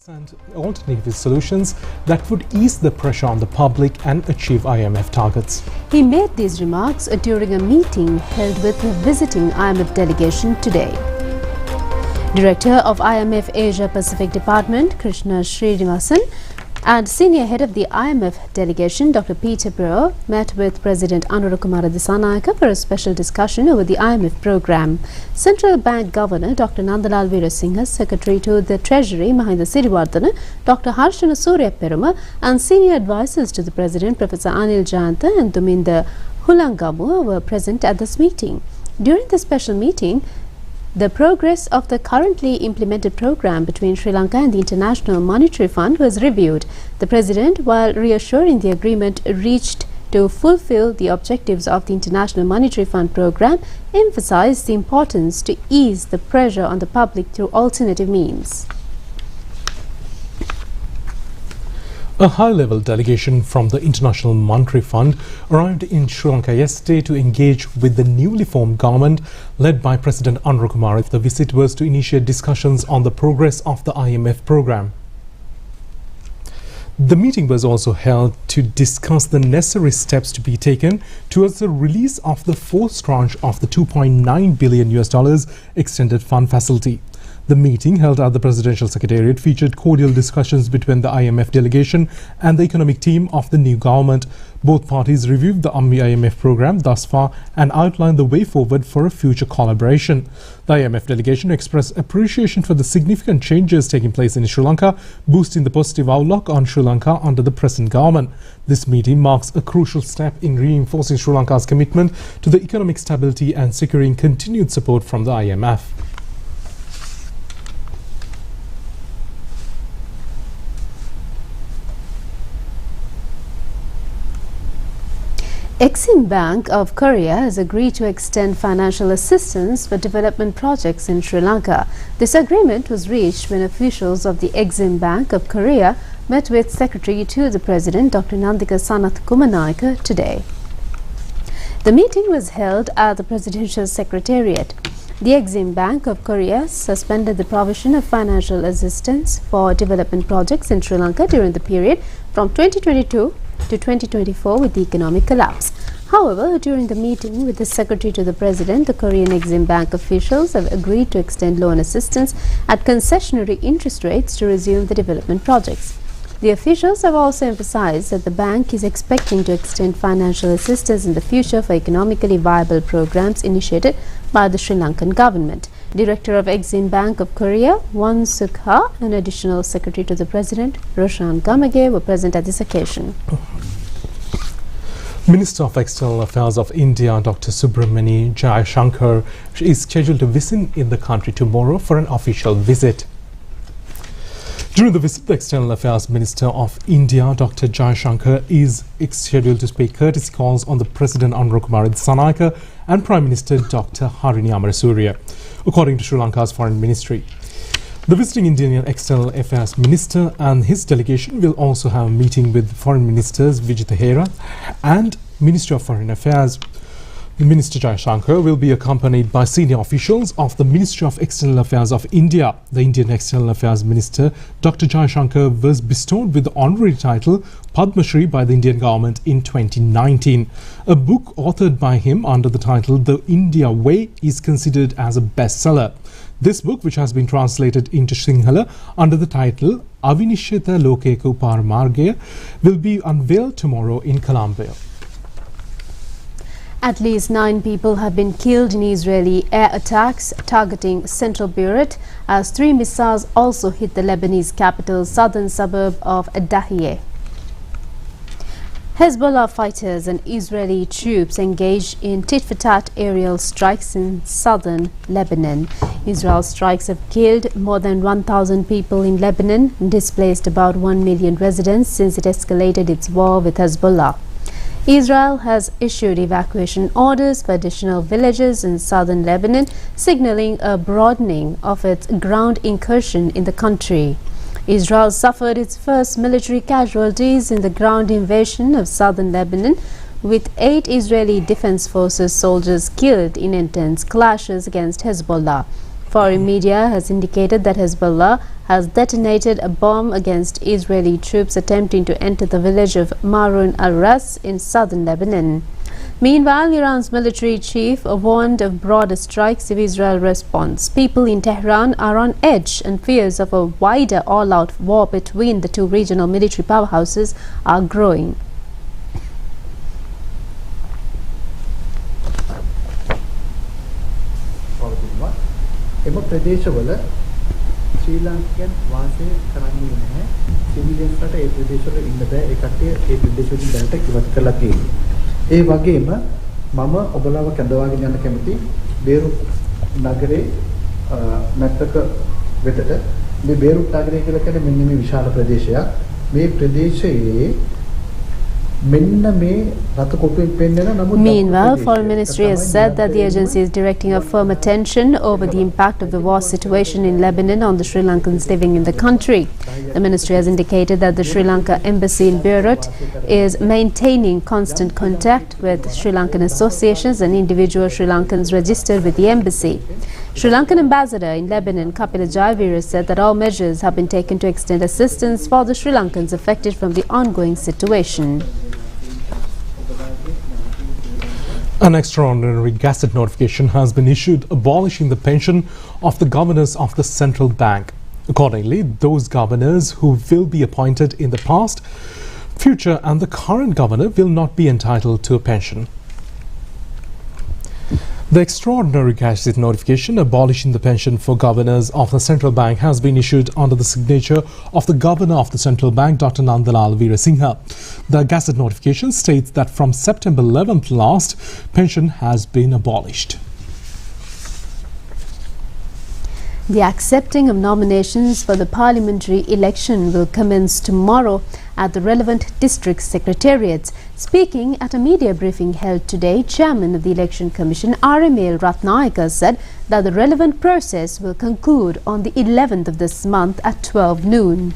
and alternative solutions that would ease the pressure on the public and achieve IMF targets. He made these remarks during a meeting held with a visiting IMF delegation today. Director of IMF Asia Pacific Department, Krishna Srinivasan, and senior head of the IMF delegation, Dr. Peter Brewer, met with President Anurukumara Dissanayake for a special discussion over the IMF program. Central Bank Governor Dr. Nandalal Veerasinghe, Secretary to the Treasury Mahinda Siriwardana, Dr. Harshana Surya Peruma, and senior advisors to the President, Professor Anil Jayanta and Duminda Hulangamu, were present at this meeting. During the special meeting, the progress of the currently implemented program between Sri Lanka and the International Monetary Fund was reviewed. The President, while reassuring the agreement reached to fulfill the objectives of the International Monetary Fund program, emphasized the importance to ease the pressure on the public through alternative means. A high-level delegation from the International Monetary Fund arrived in Sri Lanka yesterday to engage with the newly formed government led by President Anurukumara. The visit was to initiate discussions on the progress of the IMF program. The meeting was also held to discuss the necessary steps to be taken towards the release of the fourth tranche of the $2.9 billion extended fund facility. The meeting, held at the Presidential Secretariat, featured cordial discussions between the IMF delegation and the economic team of the new government. Both parties reviewed the IMF program thus far and outlined the way forward for a future collaboration. The IMF delegation expressed appreciation for the significant changes taking place in Sri Lanka, boosting the positive outlook on Sri Lanka under the present government. This meeting marks a crucial step in reinforcing Sri Lanka's commitment to the economic stability and securing continued support from the IMF. Exim Bank of Korea has agreed to extend financial assistance for development projects in Sri Lanka. This agreement was reached when officials of the Exim Bank of Korea met with Secretary to the President, Dr. Nandika Sanath Kumarnaike, today. The meeting was held at the Presidential Secretariat. The Exim Bank of Korea suspended the provision of financial assistance for development projects in Sri Lanka during the period from 2022 to 2024 with the economic collapse. However, during the meeting with the Secretary to the President, the Korean Exim Bank officials have agreed to extend loan assistance at concessionary interest rates to resume the development projects. The officials have also emphasized that the bank is expecting to extend financial assistance in the future for economically viable programs initiated by the Sri Lankan government. Director of Exim Bank of Korea, Won Suk-ha, and Additional Secretary to the President, Roshan Gamage, were present at this occasion. Minister of External Affairs of India, Dr. Subramani Jaishankar, is scheduled to visit in the country tomorrow for an official visit. During the visit, the External Affairs Minister of India, Dr. Jaishankar, is scheduled to pay courtesy calls on the President Anurukumara Dissanayake and Prime Minister Dr. Harini Amarasuriya, according to Sri Lanka's Foreign Ministry. The visiting Indian External Affairs Minister and his delegation will also have a meeting with Foreign Ministers Vijay Hera and Ministry of Foreign Affairs. Minister Jaishankar will be accompanied by senior officials of the Ministry of External Affairs of India. The Indian External Affairs Minister, Dr. Jaishankar, was bestowed with the honorary title Padma Shri by the Indian government in 2019. A book authored by him under the title The India Way is considered as a bestseller. This book, which has been translated into Sinhala under the title Avinishita Lokeka Paramargaya, will be unveiled tomorrow in Colombo. At least 9 people have been killed in Israeli air attacks targeting central Beirut, as 3 missiles also hit the Lebanese capital's southern suburb of Dahiyeh. Hezbollah fighters and Israeli troops engaged in tit-for-tat aerial strikes in southern Lebanon. Israel's strikes have killed more than 1,000 people in Lebanon and displaced about 1 million residents since it escalated its war with Hezbollah. Israel has issued evacuation orders for additional villages in southern Lebanon, signaling a broadening of its ground incursion in the country. Israel suffered its first military casualties in the ground invasion of southern Lebanon, with 8 Israeli Defense Forces soldiers killed in intense clashes against Hezbollah. Foreign media has indicated that Hezbollah has detonated a bomb against Israeli troops attempting to enter the village of Marun al-Ras in southern Lebanon. Meanwhile, Iran's military chief warned of broader strikes if Israel responds. People in Tehran are on edge and fears of a wider all-out war between the two regional military powerhouses are growing. එම ප්‍රදේශවල ශ්‍රී Lankan වාසය කරන්නේ නැහැ. සිවිලියන්ස්ට ඒ ප්‍රදේශවල ඉන්න බෑ. ඒ කට්ටිය ඒ ප්‍රදේශවලින් දැනට ඉවත් කරලා තියෙනවා. ඒ වගේම මම ඔබලාව කැඳවාගෙන යන්න කැමති බේරුට් නගරේ නැත්තක වෙතට මේ බේරුට් නගරය කියලා කියන්නේ මෙන්න මේ විශාල ප්‍රදේශයක්. මේ ප්‍රදේශයේ Meanwhile, Foreign Ministry has said that the agency is directing a firm attention over the impact of the war situation in Lebanon on the Sri Lankans living in the country. The ministry has indicated that the Sri Lanka embassy in Beirut is maintaining constant contact with Sri Lankan associations and individual Sri Lankans registered with the embassy. Sri Lankan ambassador in Lebanon, Kapila Jayavira, said that all measures have been taken to extend assistance for the Sri Lankans affected from the ongoing situation. An extraordinary gazette notification has been issued abolishing the pension of the governors of the central bank. Accordingly, those governors who will be appointed in the past, future and the current governor will not be entitled to a pension. The extraordinary gazette notification abolishing the pension for governors of the central bank has been issued under the signature of the governor of the central bank, Dr. Nandalal Veerasinghe. The gazette notification states that from September 11th last, pension has been abolished. The accepting of nominations for the parliamentary election will commence tomorrow at the relevant district secretariats. Speaking at a media briefing held today, Chairman of the Election Commission, RML Ratnayaka, said that the relevant process will conclude on the 11th of this month at 12 noon.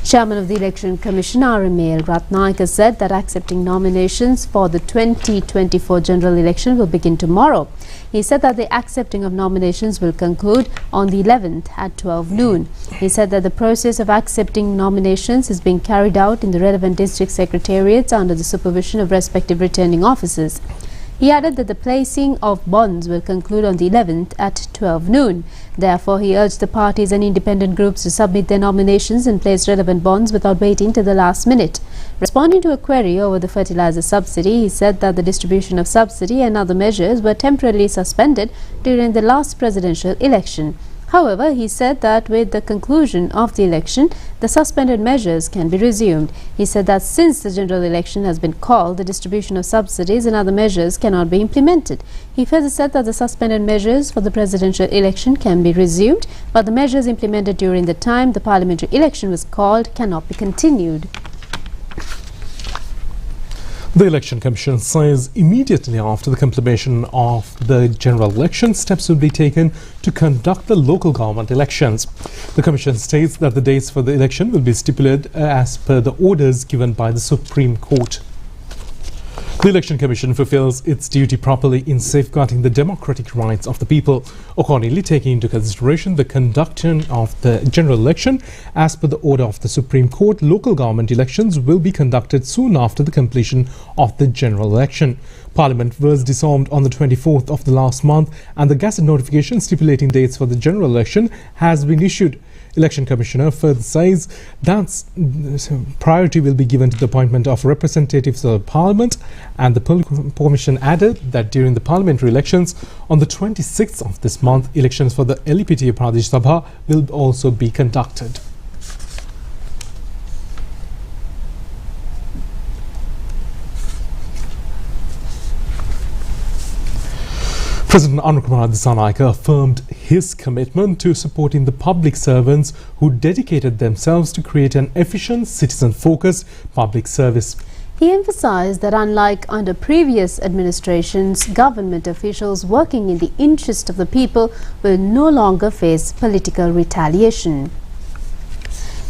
Chairman of the Election Commission, RML Ratnayaka, said that accepting nominations for the 2024 general election will begin tomorrow. He said that the accepting of nominations will conclude on the 11th at 12 noon. He said that the process of accepting nominations is being carried out in the relevant district secretariats under the supervision of respective returning officers. He added that the placing of bonds will conclude on the 11th at 12 noon. Therefore, he urged the parties and independent groups to submit their nominations and place relevant bonds without waiting till the last minute. Responding to a query over the fertilizer subsidy, he said that the distribution of subsidy and other measures were temporarily suspended during the last presidential election. However, he said that with the conclusion of the election, the suspended measures can be resumed. He said that since the general election has been called, the distribution of subsidies and other measures cannot be implemented. He further said that the suspended measures for the presidential election can be resumed, but the measures implemented during the time the parliamentary election was called cannot be continued. The Election Commission says immediately after the completion of the general election, steps will be taken to conduct the local government elections. The Commission states that the dates for the election will be stipulated as per the orders given by the Supreme Court. The Election Commission fulfills its duty properly in safeguarding the democratic rights of the people, accordingly taking into consideration the conduction of the general election. As per the order of the Supreme Court, local government elections will be conducted soon after the completion of the general election. Parliament was dissolved on the 24th of the last month, and the gazette notification stipulating dates for the general election has been issued. Election Commissioner further says that priority will be given to the appointment of representatives of Parliament, and the Commission added that during the parliamentary elections on the 26th of this month, elections for the LPT Pradesh Sabha will also be conducted. President Anukumar Dissanayake affirmed his commitment to supporting the public servants who dedicated themselves to create an efficient, citizen-focused public service. He emphasized that unlike under previous administrations, government officials working in the interest of the people will no longer face political retaliation.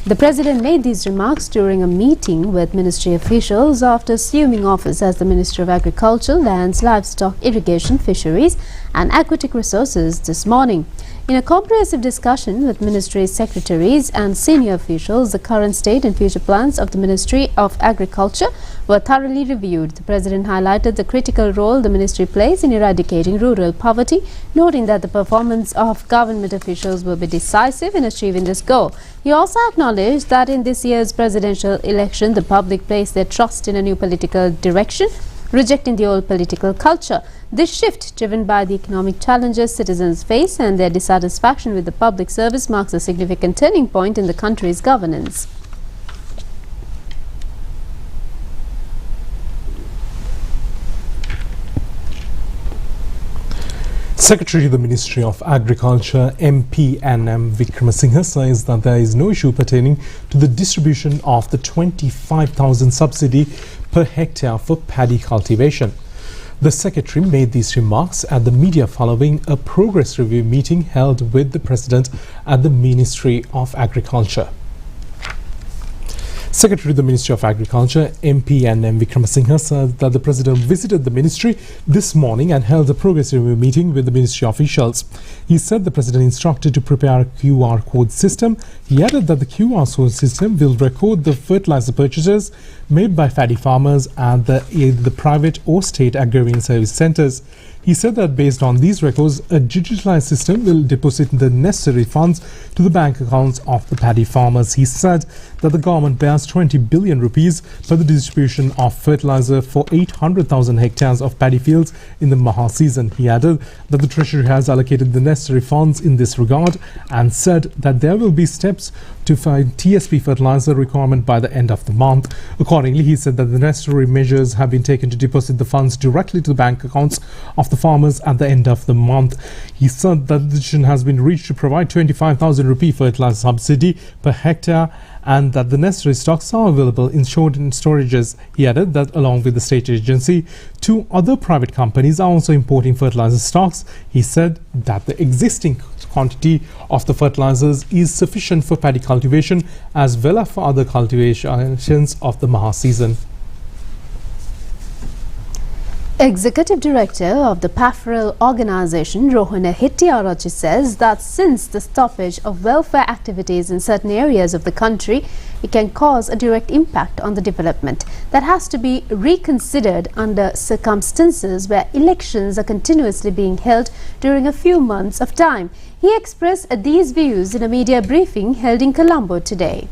The President made these remarks during a meeting with ministry officials after assuming office as the Minister of Agriculture, Lands, Livestock, Irrigation, Fisheries and Aquatic Resources this morning. In a comprehensive discussion with ministry secretaries and senior officials, the current state and future plans of the Ministry of Agriculture were thoroughly reviewed. The President highlighted the critical role the ministry plays in eradicating rural poverty, noting that the performance of government officials will be decisive in achieving this goal. He also acknowledged that in this year's presidential election, the public placed their trust in a new political direction, rejecting the old political culture. This shift, driven by the economic challenges citizens face and their dissatisfaction with the public service, marks a significant turning point in the country's governance. Secretary of the Ministry of Agriculture MP.NM Wickramasinghe says that there is no issue pertaining to the distribution of the 25,000 subsidy per hectare for paddy cultivation. The Secretary made these remarks at the media following a progress review meeting held with the President at the Ministry of Agriculture. Secretary of the Ministry of Agriculture MP.NM Wickramasinghe said that the President visited the ministry this morning and held a progress review meeting with the ministry officials. He said the President instructed to prepare a QR code system. He added that the QR code system will record the fertilizer purchases made by paddy farmers at either the private or state agrarian service centres. He said that based on these records, a digitalized system will deposit the necessary funds to the bank accounts of the paddy farmers. He said that the government bears 20 billion rupees for the distribution of fertilizer for 800,000 hectares of paddy fields in the Maha season. He added that the Treasury has allocated the necessary funds in this regard and said that there will be steps to find TSP fertilizer requirement by the end of the month. Accordingly, he said that the necessary measures have been taken to deposit the funds directly to the bank accounts of the farmers at the end of the month. He said that the decision has been reached to provide 25,000 rupee fertilizer subsidy per hectare and that the necessary stocks are available in short-term storages. He added that along with the state agency, 2 other private companies are also importing fertilizer stocks. He said that the existing quantity of the fertilizers is sufficient for paddy cultivation as well as for other cultivations of the Maha season. Executive Director of the PAFREL organization, Rohana Hettiarachi, says that since the stoppage of welfare activities in certain areas of the country, it can cause a direct impact on the development that has to be reconsidered under circumstances where elections are continuously being held during a few months of time. He expressed these views in a media briefing held in Colombo today.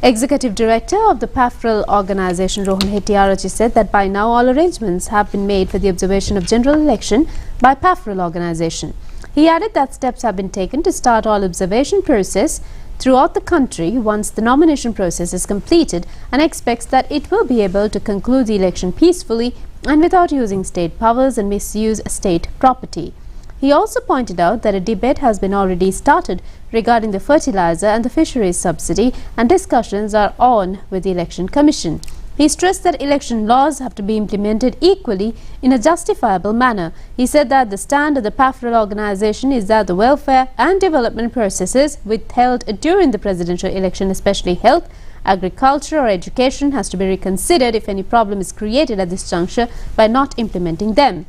Executive Director of the PAFREL organization, Rohan Hettiarachi, said that by now all arrangements have been made for the observation of general election by PAFREL organization. He added that steps have been taken to start all observation process throughout the country once the nomination process is completed, and expects that it will be able to conclude the election peacefully and without using state powers and misuse state property. He also pointed out that a debate has been already started regarding the fertilizer and the fisheries subsidy, and discussions are on with the Election Commission. He stressed that election laws have to be implemented equally in a justifiable manner. He said that the stand of the PAFREL organization is that the welfare and development processes withheld during the presidential election, especially health, agriculture or education, has to be reconsidered if any problem is created at this juncture by not implementing them.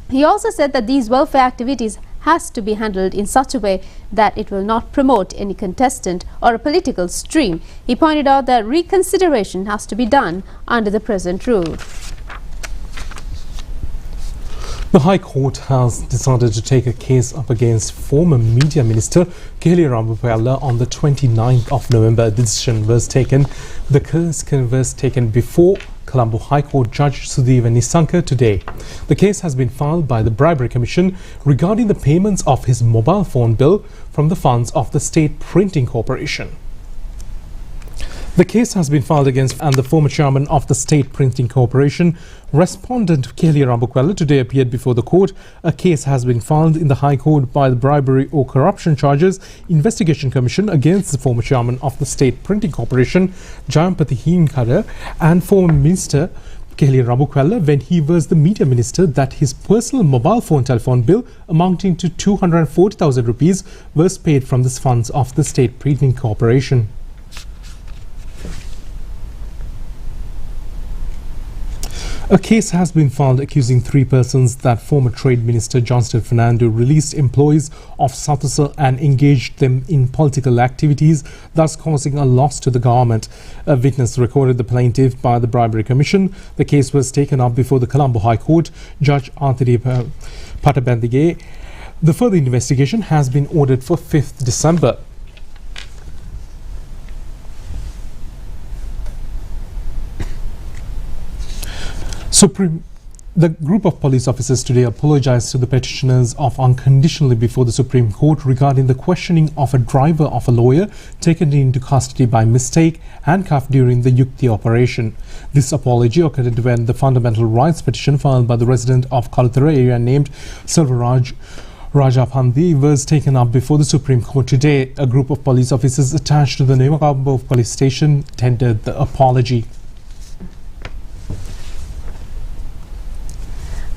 He also said that these welfare activities has to be handled in such a way that it will not promote any contestant or a political stream. He pointed out that reconsideration has to be done under the present rule. The High Court has decided to take a case up against former Media Minister Gila on the 29th of November. The decision was taken. The case was taken before Colombo High Court Judge Sudhir Nisanka today. The case has been filed by the Bribery Commission regarding the payments of his mobile phone bill from the funds of the State Printing Corporation. The case has been filed against the former chairman of the State Printing Corporation. Respondent Kelly Rambukwala today appeared before the court. A case has been filed in the High Court by the Bribery or Corruption Charges Investigation Commission against the former chairman of the State Printing Corporation, Jayampati Hinkara, and former Minister Kelly Rabukwella when he was the media minister that his personal mobile phone telephone bill amounting to 240,000 rupees was paid from the funds of the State Premium Corporation. A case has been filed accusing 3 persons that former Trade Minister Johnston Fernando released employees of South and engaged them in political activities, thus causing a loss to the government. A witness recorded the plaintiff by the Bribery Commission. The case was taken up before the Colombo High Court, Judge Anthony Patabandige. The further investigation has been ordered for 5th December. The group of police officers today apologized to the petitioners of unconditionally before the Supreme Court regarding the questioning of a driver of a lawyer taken into custody by mistake, handcuffed during the Yukti operation. This apology occurred when the fundamental rights petition filed by the resident of Kalutara area named Selvaraj Rajapandi was taken up before the Supreme Court today. A group of police officers attached to the Nemakabo police station tendered the apology.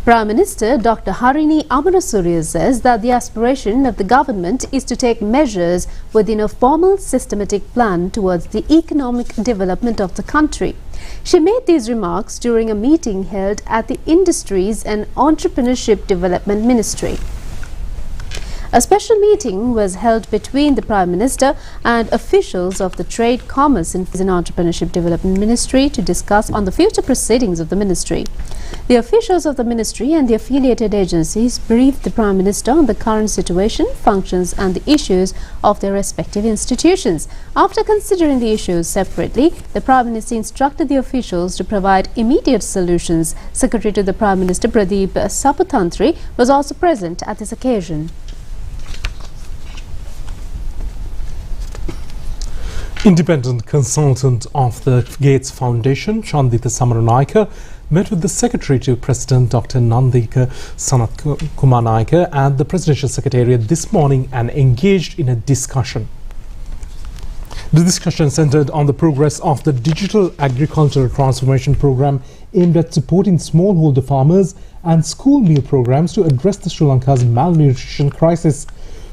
Prime Minister Dr. Harini Amarasuriya says that the aspiration of the government is to take measures within a formal systematic plan towards the economic development of the country. She made these remarks during a meeting held at the Industries and Entrepreneurship Development Ministry. A special meeting was held between the Prime Minister and officials of the Trade, Commerce and Entrepreneurship Development Ministry to discuss on the future proceedings of the ministry. The officials of the ministry and the affiliated agencies briefed the Prime Minister on the current situation, functions and the issues of their respective institutions. After considering the issues separately, the Prime Minister instructed the officials to provide immediate solutions. Secretary to the Prime Minister Pradeep Saputantri was also present at this occasion. Independent consultant of the Gates Foundation, Chandita Samaranayaka, met with the Secretary to President Dr. Nandika Sanat Kumar Naika at the Presidential Secretariat this morning and engaged in a discussion. The discussion centered on the progress of the Digital Agricultural Transformation Program aimed at supporting smallholder farmers and school meal programs to address the Sri Lanka's malnutrition crisis.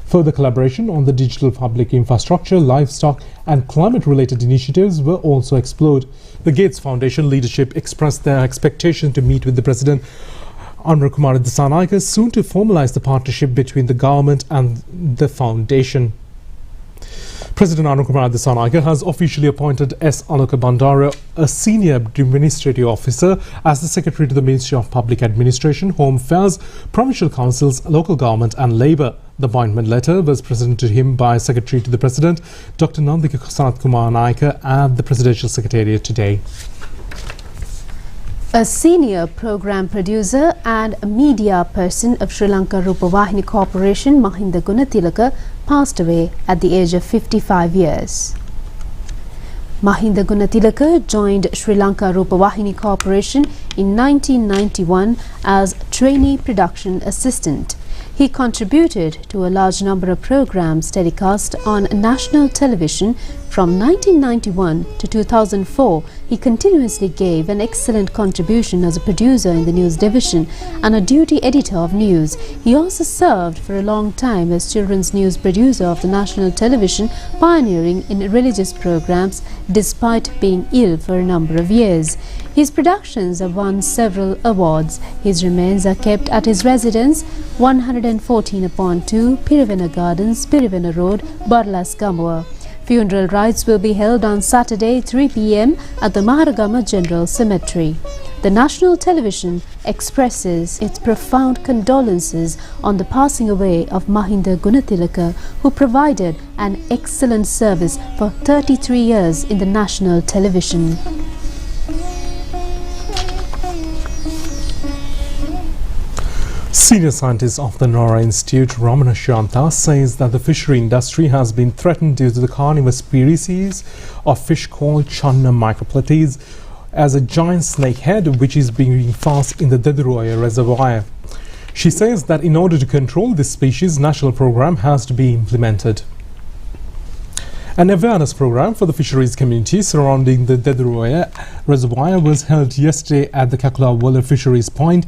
Further collaboration on the digital public infrastructure, livestock and climate-related initiatives were also explored. The Gates Foundation leadership expressed their expectation to meet with the President Anura Kumar Dissanayake soon to formalize the partnership between the government and the foundation. President Anura Kumar Dissanayake has officially appointed S. Aloka Bandara, a senior administrative officer, as the Secretary to the Ministry of Public Administration, Home Affairs, Provincial Councils, Local Government and Labour. The appointment letter was presented to him by Secretary to the President, Dr. Nandika Sanat Kumar Naika, at the Presidential Secretariat today. A senior program producer and media person of Sri Lanka Rupavahini Corporation, Mahinda Gunatilaka, passed away at the age of 55 years. Mahinda Gunatilaka joined Sri Lanka Rupavahini Corporation in 1991 as trainee production assistant. He contributed to a large number of programs telecast on national television. From 1991 to 2004, he continuously gave an excellent contribution as a producer in the news division and a duty editor of news. He also served for a long time as children's news producer of the national television, pioneering in religious programs despite being ill for a number of years. His productions have won several awards. His remains are kept at his residence, 114/2, Pirivena Gardens, Pirivena Road, Barlas Gamua. Funeral rites will be held on Saturday 3 p.m. at the Maharagama General Cemetery. The national television expresses its profound condolences on the passing away of Mahinda Gunatilaka, who provided an excellent service for 33 years in the national television. Senior scientist of the Nora Institute, Ramana Shanta, says that the fishery industry has been threatened due to the carnivorous species of fish called Channa microplates as a giant snakehead which is being found in the Dediroya reservoir. She says that in order to control this species, national program has to be implemented. An awareness program for the fisheries community surrounding the Deduroya reservoir was held yesterday at the Kakula Waller Fisheries Point,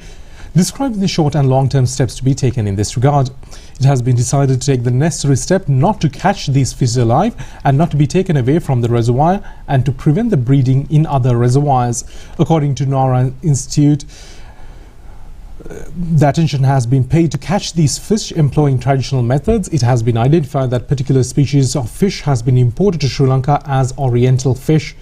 describing the short and long-term steps to be taken in this regard. It has been decided to take the necessary step not to catch these fish alive and not to be taken away from the reservoir and to prevent the breeding in other reservoirs. According to Nara Institute, the attention has been paid to catch these fish employing traditional methods. It has been identified that particular species of fish has been imported to Sri Lanka as oriental fish.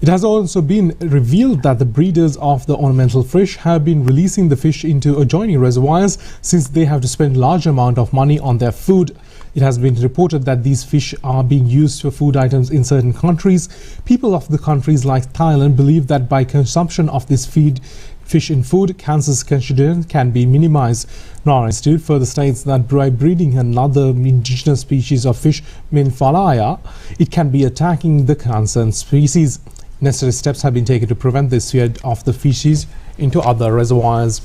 It has also been revealed that the breeders of the ornamental fish have been releasing the fish into adjoining reservoirs since they have to spend large amount of money on their food. It has been reported that these fish are being used for food items in certain countries. People of the countries like Thailand believe that by consumption of this fish in food, cancer's considered can be minimized. Nara Institute further states that by breeding another indigenous species of fish, Minfalaya, it can be attacking the concerned species. Necessary steps have been taken to prevent the spread of the species into other reservoirs.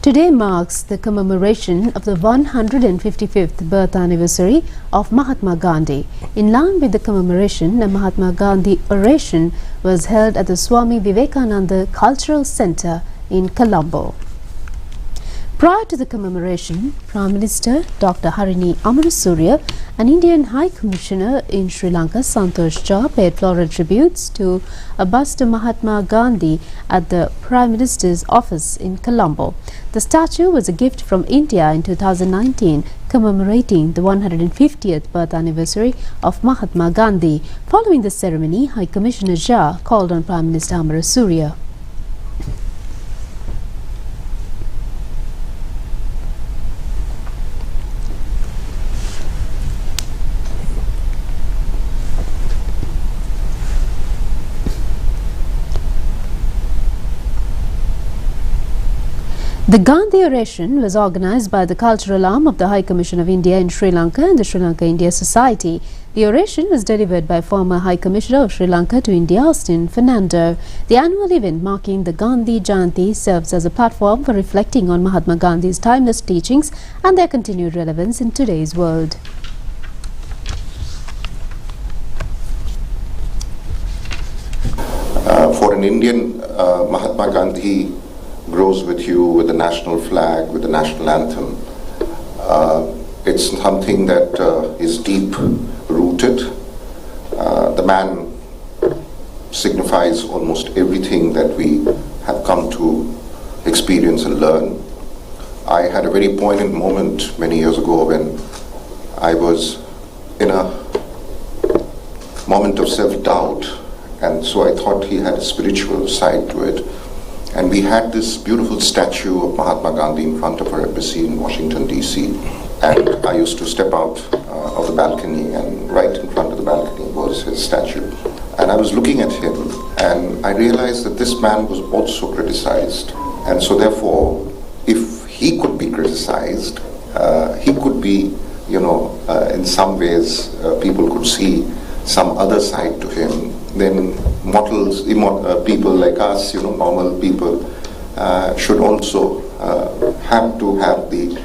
Today marks the commemoration of the 155th birth anniversary of Mahatma Gandhi. In line with the commemoration, a Mahatma Gandhi oration was held at the Swami Vivekananda Cultural Centre in Colombo. Prior to the commemoration, Prime Minister Dr. Harini Amarasuriya and Indian High Commissioner in Sri Lanka, Santosh Jha, paid floral tributes to a bust of Mahatma Gandhi at the Prime Minister's office in Colombo. The statue was a gift from India in 2019, commemorating the 150th birth anniversary of Mahatma Gandhi. Following the ceremony, High Commissioner Jha called on Prime Minister Amarasuriya. The Gandhi oration was organized by the cultural arm of the High Commission of India in Sri Lanka and the Sri Lanka India Society. The oration was delivered by former High Commissioner of Sri Lanka to India, Austin Fernando. The annual event marking the Gandhi Jayanti serves as a platform for reflecting on Mahatma Gandhi's timeless teachings and their continued relevance in today's world. For an Indian, Mahatma Gandhi grows with you with the national flag, with the national anthem. It's something that is deep rooted. The man signifies almost everything that we have come to experience and learn. I had a very poignant moment many years ago when I was in a moment of self-doubt, and so I thought he had a spiritual side to it. And we had this beautiful statue of Mahatma Gandhi in front of our embassy in Washington, D.C. And I used to step out of the balcony, and right in front of the balcony was his statue. And I was looking at him, and I realized that this man was also criticized. And so therefore, if he could be criticized, he could be, in some ways, people could see some other side to him. Then mortals, people like us, normal people, should also have to have the,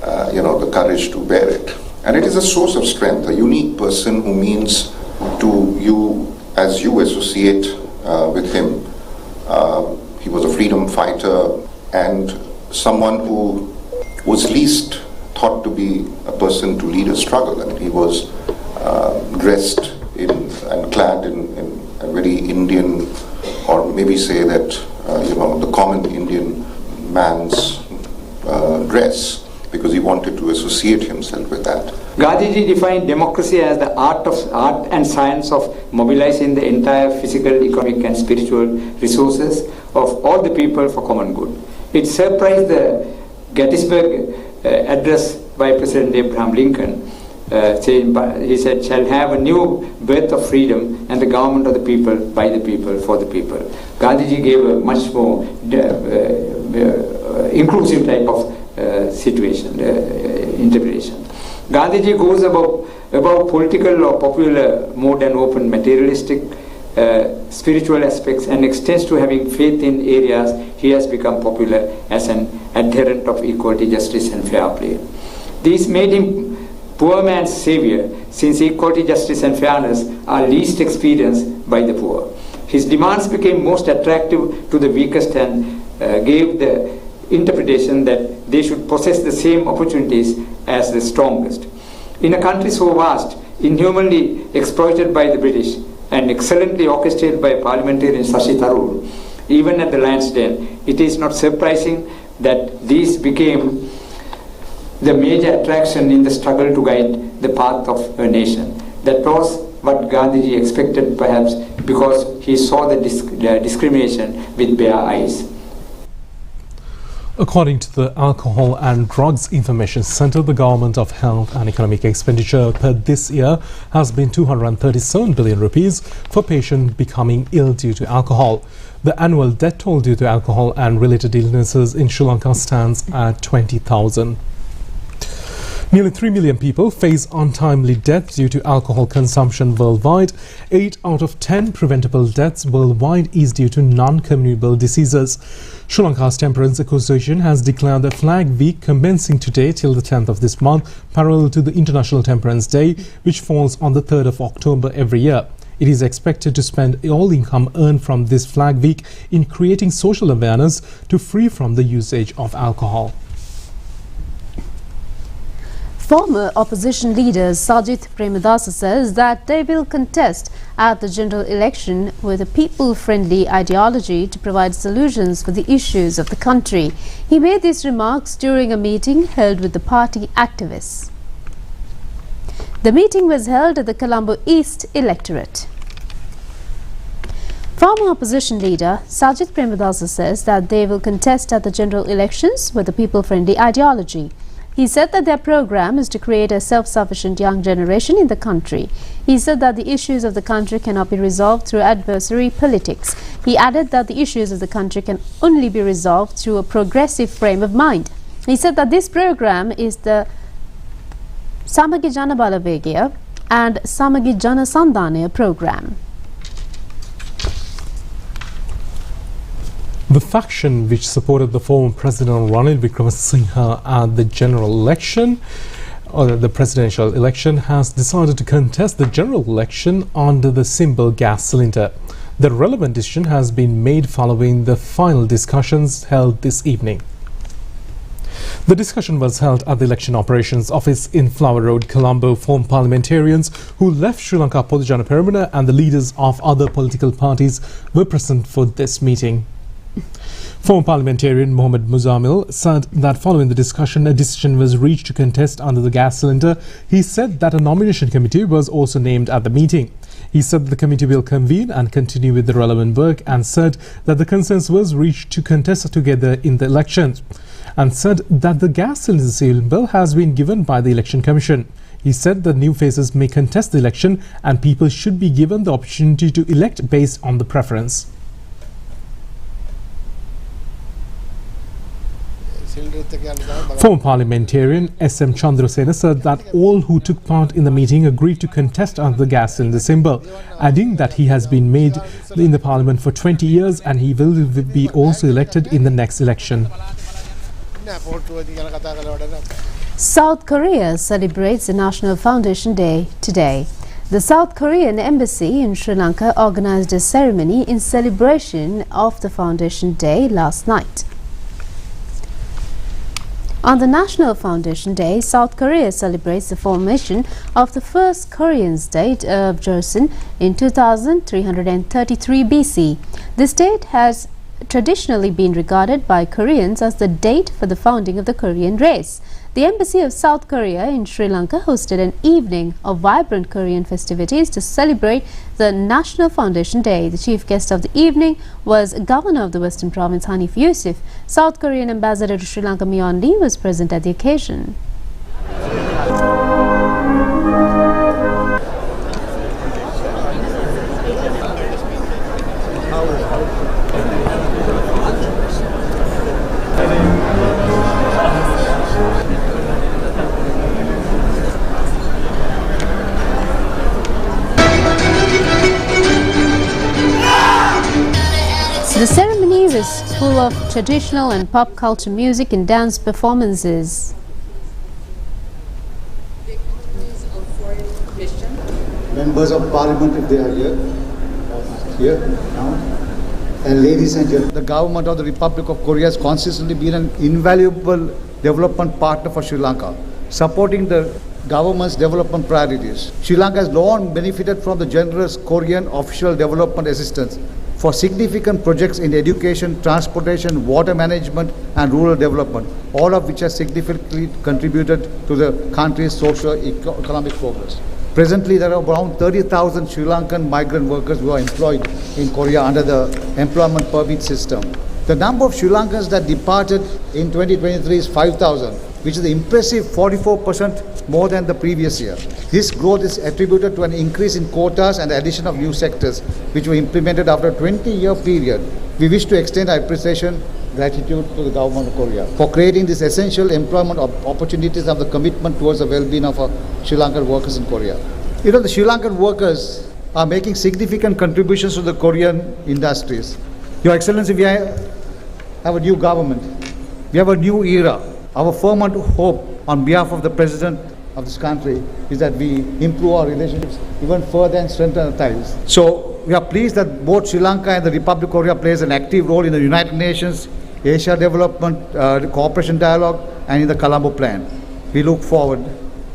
the courage to bear it. And it is a source of strength, a unique person who means to you, as you associate with him. He was a freedom fighter and someone who was least thought to be a person to lead a struggle. I mean, he was dressed in and clad in a very Indian, or maybe say that, the common Indian man's dress, because he wanted to associate himself with that. Gandhiji defined democracy as the art and science of mobilizing the entire physical, economic and spiritual resources of all the people for common good. It surprised the Gettysburg address by President Abraham Lincoln, saying, he said, shall have a new birth of freedom and the government of the people, by the people, for the people. Gandhiji gave a much more inclusive type of situation, interpretation. Gandhiji goes above political or popular mode and open materialistic spiritual aspects and extends to having faith in areas he has become popular as an adherent of equality, justice and fair play. These made him poor man's savior, since equality, justice and fairness are least experienced by the poor. His demands became most attractive to the weakest and gave the interpretation that they should possess the same opportunities as the strongest. In a country so vast, inhumanly exploited by the British and excellently orchestrated by parliamentarian Shashi Tharoor, even at the Lansdowne, it is not surprising that these became the major attraction in the struggle to guide the path of a nation. That was what Gandhiji expected, perhaps, because he saw the discrimination with bare eyes. According to the Alcohol and Drugs Information Centre, the Government of Health and Economic Expenditure per this year has been 237 billion rupees for patients becoming ill due to alcohol. The annual death toll due to alcohol and related illnesses in Sri Lanka stands at 20,000. Nearly 3 million people face untimely death due to alcohol consumption worldwide. 8 out of 10 preventable deaths worldwide is due to non-communicable diseases. Sri Lanka's Temperance Association has declared the Flag Week commencing today till the 10th of this month, parallel to the International Temperance Day, which falls on the 3rd of October every year. It is expected to spend all income earned from this Flag Week in creating social awareness to free from the usage of alcohol. Former opposition leader Sajith Premadasa says that they will contest at the general election with a people-friendly ideology to provide solutions for the issues of the country. He made these remarks during a meeting held with the party activists. The meeting was held at the Colombo East electorate. Former opposition leader Sajith Premadasa says that they will contest at the general elections with a people-friendly ideology. He said that their program is to create a self-sufficient young generation in the country. He said that the issues of the country cannot be resolved through adversary politics. He added that the issues of the country can only be resolved through a progressive frame of mind. He said that this program is the Samagi Jana Balavegya and Samagi Jana Sandhanaya program. The faction which supported the former President Ranil Wickremesinghe at the general election, or the presidential election, has decided to contest the general election under the symbol gas cylinder. The relevant decision has been made following the final discussions held this evening. The discussion was held at the Election Operations Office in Flower Road, Colombo. Former parliamentarians who left Sri Lanka Podujana Peramuna and the leaders of other political parties were present for this meeting. Former parliamentarian Mohammed Muzamil said that following the discussion, a decision was reached to contest under the gas cylinder. He said that a nomination committee was also named at the meeting. He said that the committee will convene and continue with the relevant work, and said that the consensus was reached to contest together in the elections, and said that the gas cylinder symbol has been given by the Election Commission. He said that new faces may contest the election and people should be given the opportunity to elect based on the preference. Former parliamentarian S.M. Chandrasena said that all who took part in the meeting agreed to contest under the gas cylinder symbol, adding that he has been made in the parliament for 20 years and he will be also elected in the next election. South Korea celebrates the National Foundation Day today. The South Korean Embassy in Sri Lanka organized a ceremony in celebration of the Foundation Day last night. On the National Foundation Day, South Korea celebrates the formation of the first Korean state of Joseon in 2333 BC. This date has traditionally been regarded by Koreans as the date for the founding of the Korean race. The Embassy of South Korea in Sri Lanka hosted an evening of vibrant Korean festivities to celebrate the National Foundation Day. The chief guest of the evening was Governor of the Western Province Hanif Yusuf. South Korean Ambassador to Sri Lanka Myon Lee was present at the occasion. The ceremony was full of traditional and pop culture music and dance performances. question. Members of Parliament, if they are here now. And ladies and gentlemen, the government of the Republic of Korea has consistently been an invaluable development partner for Sri Lanka, supporting the government's development priorities. Sri Lanka has long benefited from the generous Korean official development assistance for significant projects in education, transportation, water management and rural development, all of which has significantly contributed to the country's socio-economic progress. Presently, there are around 30,000 Sri Lankan migrant workers who are employed in Korea under the employment permit system. The number of Sri Lankans that departed in 2023 is 5,000, which is an impressive 44% more than the previous year. This growth is attributed to an increase in quotas and the addition of new sectors, which were implemented after a 20-year period. We wish to extend our appreciation, gratitude to the government of Korea for creating these essential employment opportunities and the commitment towards the well-being of our Sri Lankan workers in Korea. You know, the Sri Lankan workers are making significant contributions to the Korean industries. Your Excellency, we have a new government. We have a new era. Our fervent hope on behalf of the President of this country is that we improve our relationships even further and strengthen our ties. So we are pleased that both Sri Lanka and the Republic of Korea plays an active role in the United Nations, Asia Development Cooperation Dialogue and in the Colombo Plan. We look forward,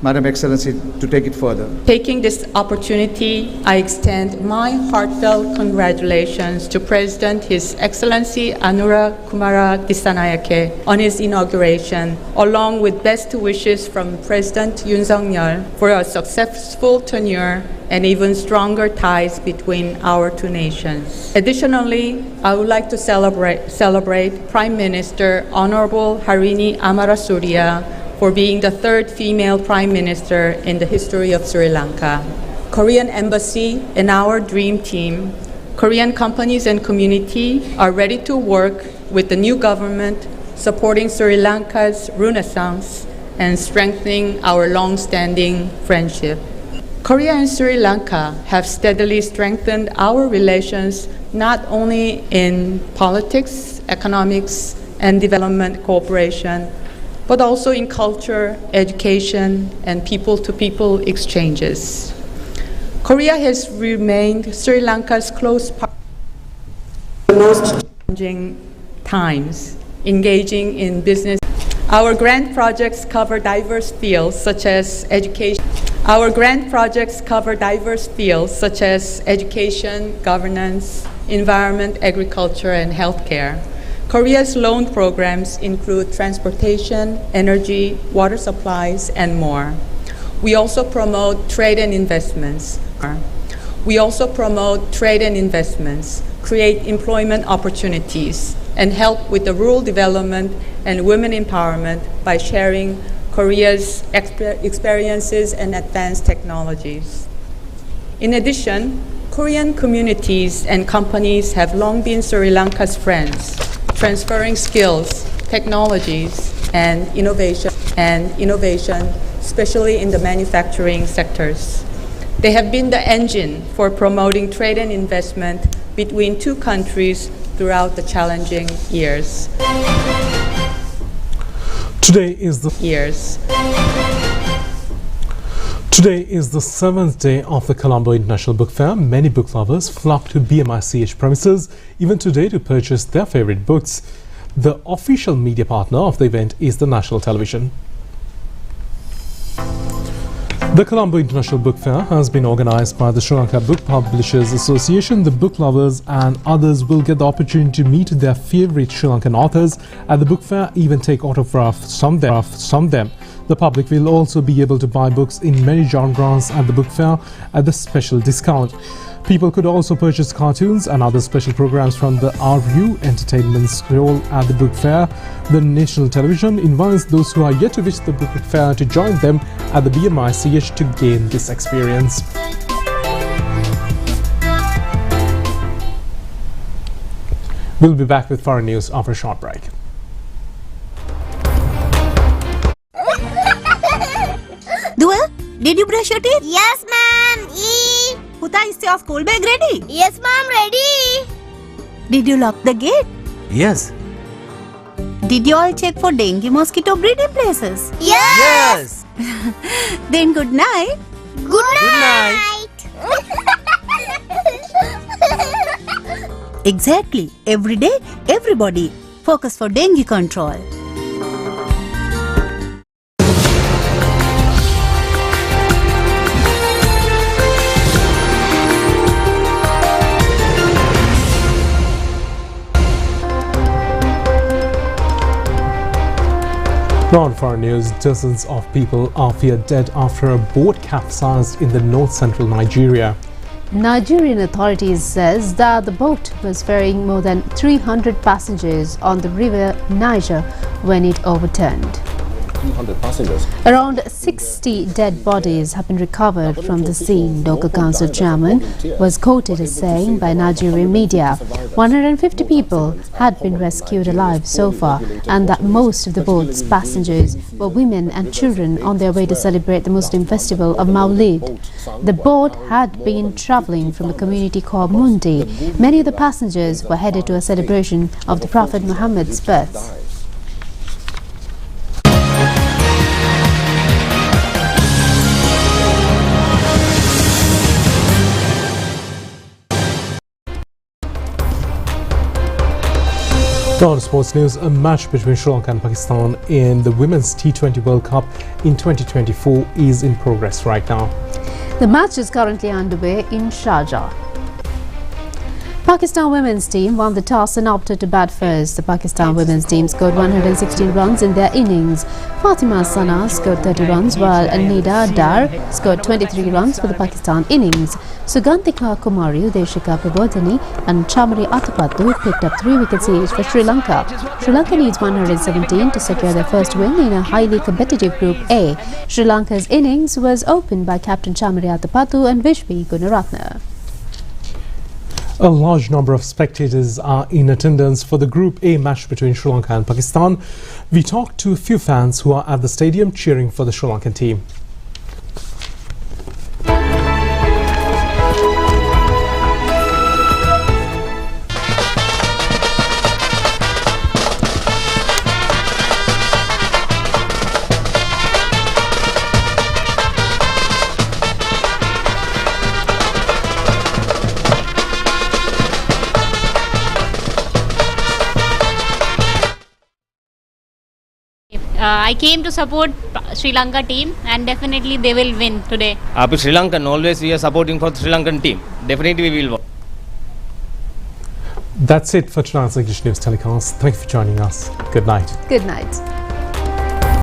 Madam Excellency, to take it further. Taking this opportunity, I extend my heartfelt congratulations to President His Excellency Anura Kumara Dissanayake on his inauguration, along with best wishes from President Yoon Suk-yeol for a successful tenure and even stronger ties between our two nations. Additionally, I would like to celebrate Prime Minister Honorable Harini Amarasuriya for being the third female Prime Minister in the history of Sri Lanka. Korean Embassy and our dream team, Korean companies and community are ready to work with the new government, supporting Sri Lanka's renaissance and strengthening our long-standing friendship. Korea and Sri Lanka have steadily strengthened our relations not only in politics, economics, and development cooperation, but also in culture, education, and people-to-people exchanges. Korea has remained Sri Lanka's close partner in the most challenging times, engaging in business. Our grant projects cover diverse fields such as education. Governance, environment, agriculture, and healthcare. Korea's loan programs include transportation, energy, water supplies, and more. We also promote trade and investments. Create employment opportunities, and help with the rural development and women empowerment by sharing Korea's experiences and advanced technologies. In addition, Korean communities and companies have long been Sri Lanka's friends, transferring skills, technologies, and innovation, especially in the manufacturing sectors. They have been the engine for promoting trade and investment between two countries throughout the challenging years. Today is the 7th day of the Colombo International Book Fair. Many book lovers flock to BMICH premises even today to purchase their favorite books. The official media partner of the event is the national television. The Colombo International Book Fair has been organized by the Sri Lanka Book Publishers Association. The book lovers and others will get the opportunity to meet their favorite Sri Lankan authors at the book fair, even take autographs from them. The public will also be able to buy books in many genres at the book fair at the special discount. People could also purchase cartoons and other special programs from the RU Entertainment stall at the book fair. The national television invites those who are yet to visit the book fair to join them at the BMICH to gain this experience. We'll be back with foreign news after a short break. Dua, did you brush your teeth? Yes, ma'am. Huta, is your school bag ready? Yes, ma'am, ready. Did you lock the gate? Yes. Did you all check for dengue mosquito breeding places? Yes. Then good night. Good night. Exactly. Every day, everybody. Focus for dengue control. Now on foreign news, dozens of people are feared dead after a boat capsized in the north-central Nigeria. Nigerian authorities says that the boat was ferrying more than 300 passengers on the river Niger when it overturned. 300 passengers. Around 60 dead bodies have been recovered from the scene, local council chairman was quoted as saying by Nigerian media. 150 people had been rescued alive so far, and that most of the boat's passengers were women and children on their way to celebrate the Muslim festival of Maulid. The boat had been travelling from a community called Mundi. Many of the passengers were headed to a celebration of the Prophet Muhammad's birth. On sports news, a match between Sri Lanka and Pakistan in the Women's T20 World Cup in 2024 is in progress right now. The match is currently underway in Sharjah. Pakistan women's team won the toss and opted to bat first. The Pakistan women's team scored 116 runs in their innings. Fatima Sana scored 30 runs while Nida Dar scored 23 runs for the Pakistan innings. Sugantika Kumari, Deshika Prabodhini and Chamari Atapattu picked up 3 wickets each for Sri Lanka. Sri Lanka needs 117 to secure their first win in a highly competitive Group A. Sri Lanka's innings was opened by captain Chamari Atapattu and Vishvi Gunaratne. A large number of spectators are in attendance for the Group A match between Sri Lanka and Pakistan. We talked to a few fans who are at the stadium cheering for the Sri Lankan team. I came to support Sri Lanka team and definitely they will win today. Sri Lankan, always we are supporting for Sri Lankan team. Definitely we will win. That's it for tonight's English News Telecast. Thank you for joining us. Good night. Good night.